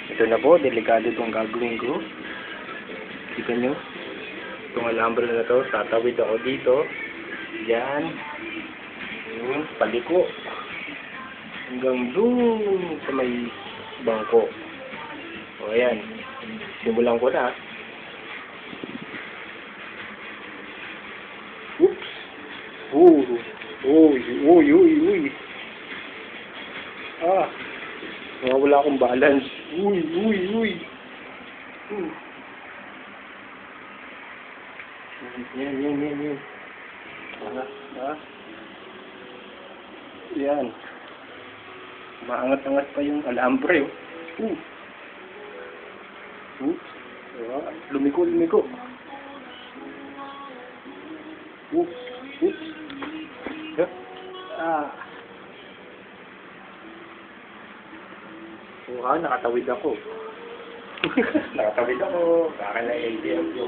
Ito na po, delikado itong gagawin ko. Kita nyo? Itong alambre na to, tatawid ako dito. Yan. Paliko. Hanggang doon sa may bangko. O, ayan. Simulan ko na. Oops. Uy. Ah. Wala akong balance. Uy. Yan. Yan. Maangat-angat pa yung alambre, oh. Lumiko. Oops. Nakatawid ako. Nakatawid ako. Baka na-ATM ko.